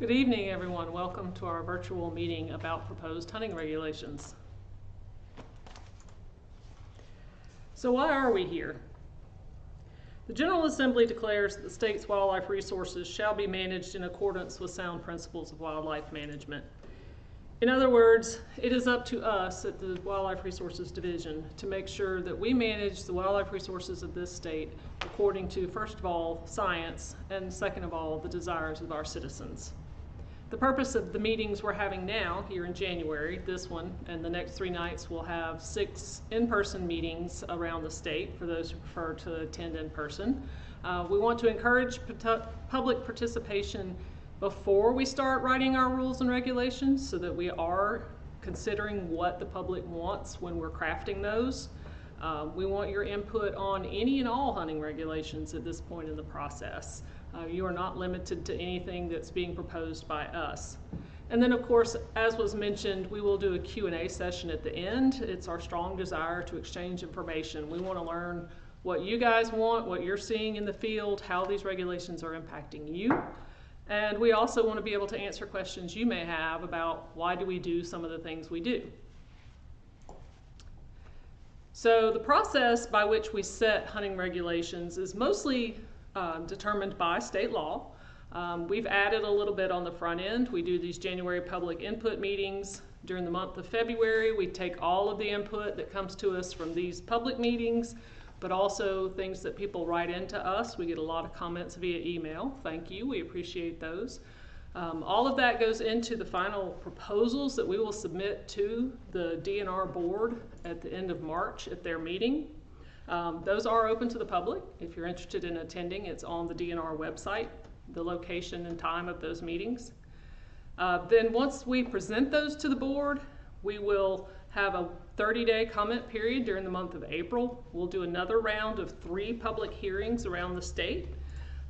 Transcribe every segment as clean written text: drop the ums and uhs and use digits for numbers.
Good evening, everyone. Welcome to our virtual meeting about proposed hunting regulations. So why are we here? The General Assembly declares that the state's wildlife resources shall be managed in accordance with sound principles of wildlife management. In other words, it is up to us at the Wildlife Resources Division to make sure that we manage the wildlife resources of this state according to, first of all, science, and second of all, the desires of our citizens. The purpose of the meetings we're having now here in January, this one and the next 3 nights, we'll have 6 in-person meetings around the state for those who prefer to attend in person. We want to encourage public participation before we start writing our rules and regulations so that we are considering what the public wants when we're crafting those. We want your input on any and all hunting regulations at this point in the process. You are not limited to anything that's being proposed by us. And then, of course, as was mentioned, we will do a Q&A session at the end. It's our strong desire to exchange information. We want to learn what you guys want, what you're seeing in the field, how these regulations are impacting you. And we also want to be able to answer questions you may have about why do we do some of the things we do. So the process by which we set hunting regulations is mostly determined by state law. We've added a little bit on the front end. We do these January public input meetings. During the month of February, we take all of the input that comes to us from these public meetings, but also things that people write into us. We get a lot of comments via email. Thank you, we appreciate those. All of that goes into the final proposals that we will submit to the DNR board at the end of March at their meeting. Those are open to the public. If you're interested in attending, it's on the DNR website, the location and time of those meetings. Then once we present those to the board, we will have a 30-day comment period during the month of April. We'll do another round of 3 public hearings around the state.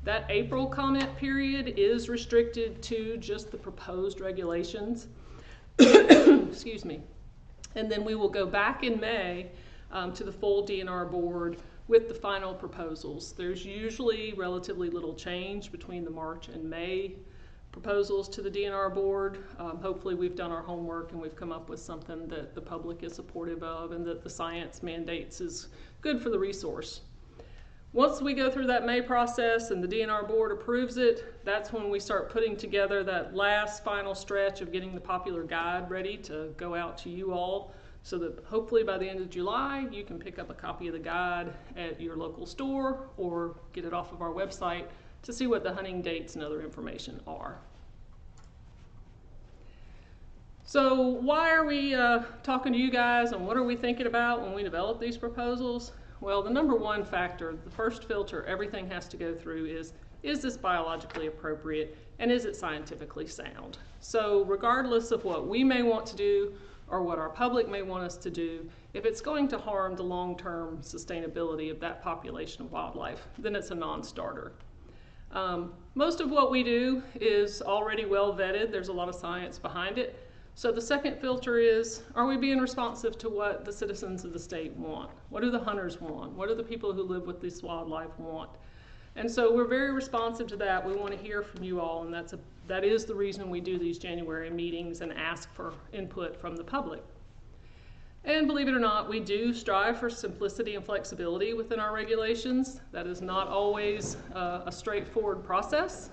That April comment period is restricted to just the proposed regulations. Excuse me. And then we will go back in May to the full DNR board with the final proposals. There's usually relatively little change between the March and May proposals to the DNR board. Hopefully we've done our homework and we've come up with something that the public is supportive of and that the science mandates is good for the resource. Once we go through that May process and the DNR board approves it, that's when we start putting together that last final stretch of getting the popular guide ready to go out to you all, so that hopefully by the end of July you can pick up a copy of the guide at your local store or get it off of our website to see what the hunting dates and other information are. So why are we talking to you guys, and what are we thinking about when we develop these proposals? Well, the number one factor, the first filter everything has to go through is this biologically appropriate and is it scientifically sound? So regardless of what we may want to do or what our public may want us to do, if it's going to harm the long-term sustainability of that population of wildlife, then it's a non-starter. Most of what we do is already well vetted. There's a lot of science behind it. So the second filter is, are we being responsive to what the citizens of the state want? What do the hunters want? What do the people who live with this wildlife want? And so we're very responsive to that. We want to hear from you all, and that is the reason we do these January meetings and ask for input from the public. And believe it or not, we do strive for simplicity and flexibility within our regulations. That is not always a straightforward process.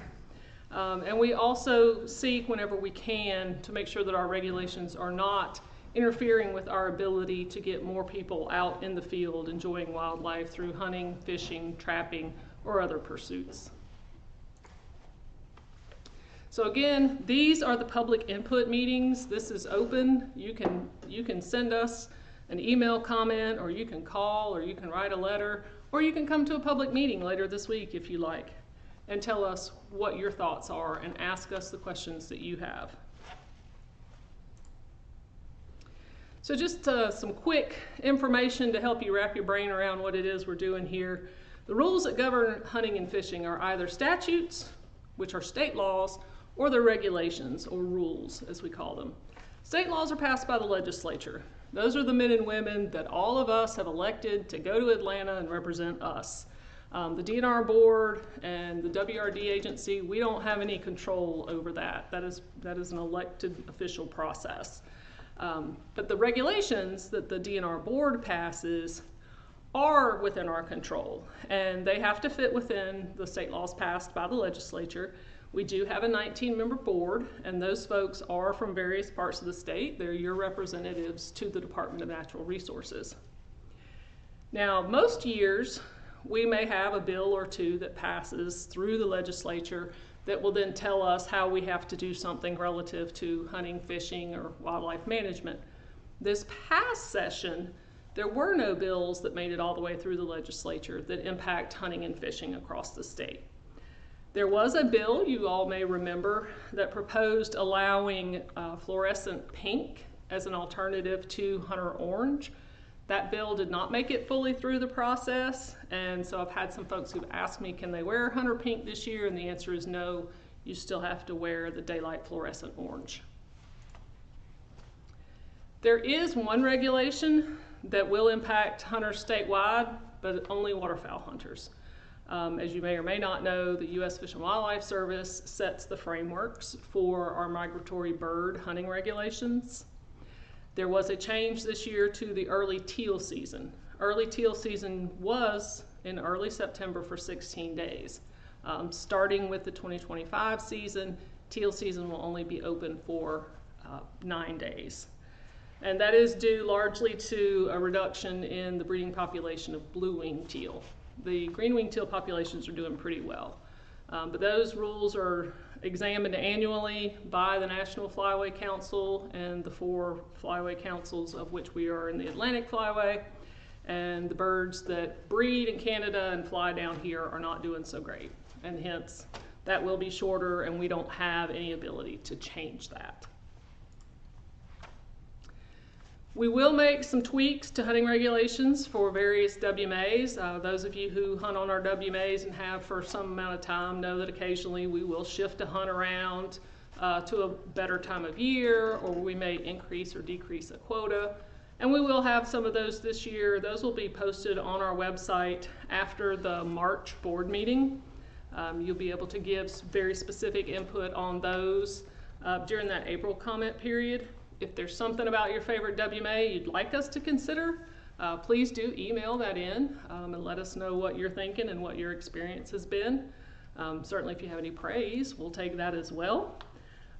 And we also seek, whenever we can, to make sure that our regulations are not interfering with our ability to get more people out in the field enjoying wildlife through hunting, fishing, trapping, or other pursuits. So again, these are the public input meetings. This is open. You can send us an email comment, or you can call, or you can write a letter, or you can come to a public meeting later this week if you like, and tell us what your thoughts are and ask us the questions that you have. So just some quick information to help you wrap your brain around what it is we're doing here. The rules that govern hunting and fishing are either statutes, which are state laws, or they're regulations, or rules, as we call them. State laws are passed by the legislature. Those are the men and women that all of us have elected to go to Atlanta and represent us. The DNR board and the WRD agency, we don't have any control over that. That is an elected official process. But the regulations that the DNR board passes are within our control, and they have to fit within the state laws passed by the legislature. We do have a 19-member board, and those folks are from various parts of the state. They're your representatives to the Department of Natural Resources. Now, most years, we may have a bill or two that passes through the legislature that will then tell us how we have to do something relative to hunting, fishing, or wildlife management. This past session, there were no bills that made it all the way through the legislature that impact hunting and fishing across the state. There was a bill, you all may remember, that proposed allowing fluorescent pink as an alternative to hunter orange. That bill did not make it fully through the process, and so I've had some folks who've asked me, can they wear hunter pink this year? And the answer is no, you still have to wear the daylight fluorescent orange. There is one regulation that will impact hunters statewide, but only waterfowl hunters. As you may or may not know, the U.S. Fish and Wildlife Service sets the frameworks for our migratory bird hunting regulations. There was a change this year to the early teal season. Early teal season was in early September for 16 days. Starting with the 2025 season, teal season will only be open for 9 days. And that is due largely to a reduction in the breeding population of blue-winged teal. The green-winged teal populations are doing pretty well. But those rules are examined annually by the National Flyway Council and the 4 flyway councils, of which we are in the Atlantic Flyway. And the birds that breed in Canada and fly down here are not doing so great. And hence, that will be shorter, and we don't have any ability to change that. We will make some tweaks to hunting regulations for various WMAs. Those of you who hunt on our WMAs and have for some amount of time know that occasionally we will shift a hunt around to a better time of year, or we may increase or decrease a quota. And we will have some of those this year. Those will be posted on our website after the March board meeting. You'll be able to give very specific input on those during that April comment period. If there's something about your favorite WMA you'd like us to consider, please do email that in and let us know what you're thinking and what your experience has been. Certainly if you have any praise, we'll take that as well.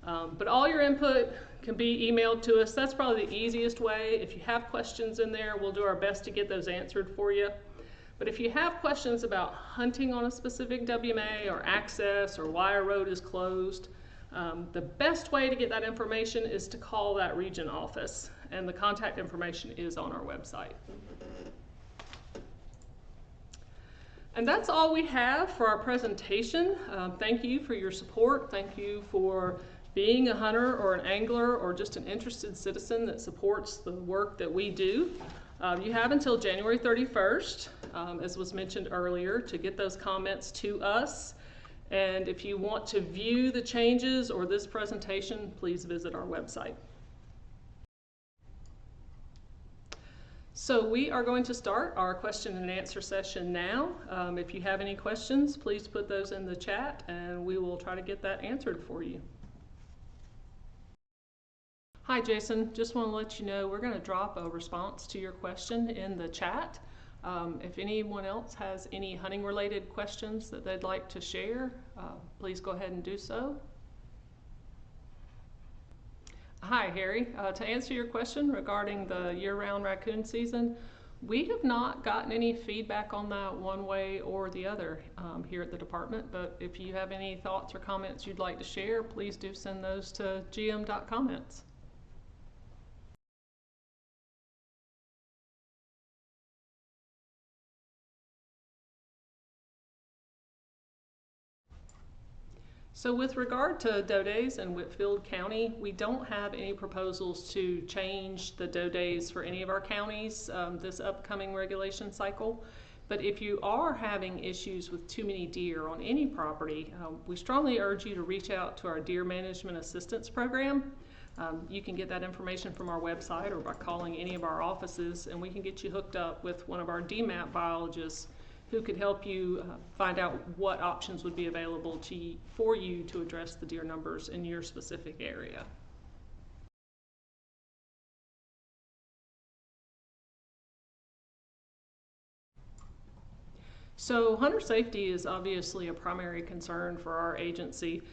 But all your input can be emailed to us. That's probably the easiest way. If you have questions in there, we'll do our best to get those answered for you. But if you have questions about hunting on a specific WMA or access or why a road is closed, the best way to get that information is to call that region office, and the contact information is on our website. And that's all we have for our presentation. Thank you for your support. Thank you for being a hunter or an angler or just an interested citizen that supports the work that we do. You have until January 31st, as was mentioned earlier, to get those comments to us. And if you want to view the changes or this presentation, please visit our website. So we are going to start our question and answer session now. If you have any questions, please put those in the chat and we will try to get that answered for you. Hi Jason, just want to let you know we're going to drop a response to your question in the chat. If anyone else has any hunting related questions that they'd like to share, please go ahead and do so. Hi Harry, to answer your question regarding the year-round raccoon season, we have not gotten any feedback on that one way or the other here at the department, but if you have any thoughts or comments you'd like to share, please do send those to gm.comments. So with regard to doe days in Whitfield County, we don't have any proposals to change the doe days for any of our counties this upcoming regulation cycle. But if you are having issues with too many deer on any property, we strongly urge you to reach out to our Deer Management Assistance Program. You can get that information from our website or by calling any of our offices, and we can get you hooked up with one of our DMAP biologists who could help you find out what options would be available for you to address the deer numbers in your specific area. So hunter safety is obviously a primary concern for our agency,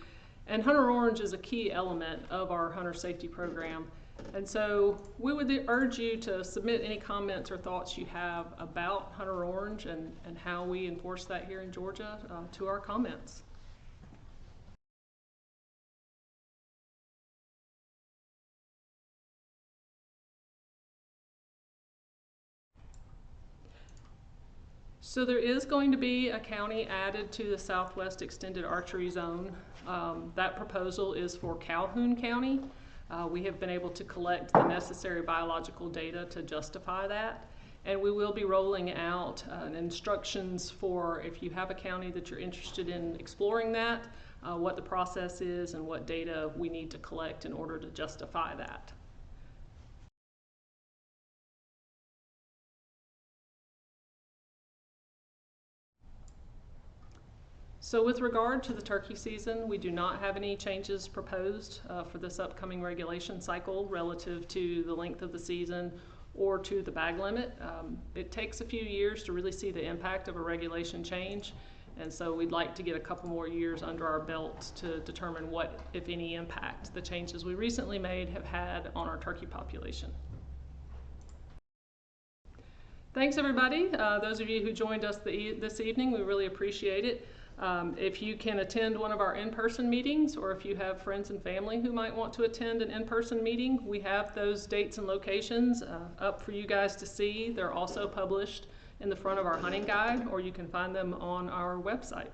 and Hunter Orange is a key element of our hunter safety program. And so we would urge you to submit any comments or thoughts you have about Hunter Orange and how we enforce that here in Georgia to our comments. So there is going to be a county added to the Southwest Extended Archery Zone. That proposal is for Calhoun County. We have been able to collect the necessary biological data to justify that. And we will be rolling out instructions for if you have a county that you're interested in exploring that, what the process is and what data we need to collect in order to justify that. So with regard to the turkey season, we do not have any changes proposed for this upcoming regulation cycle relative to the length of the season or to the bag limit. It takes a few years to really see the impact of a regulation change, and so we'd like to get a couple more years under our belt to determine what, if any, impact the changes we recently made have had on our turkey population. Thanks everybody. Those of you who joined us this evening, we really appreciate it. If you can attend one of our in-person meetings, or if you have friends and family who might want to attend an in-person meeting, we have those dates and locations up for you guys to see. They're also published in the front of our hunting guide, or you can find them on our website.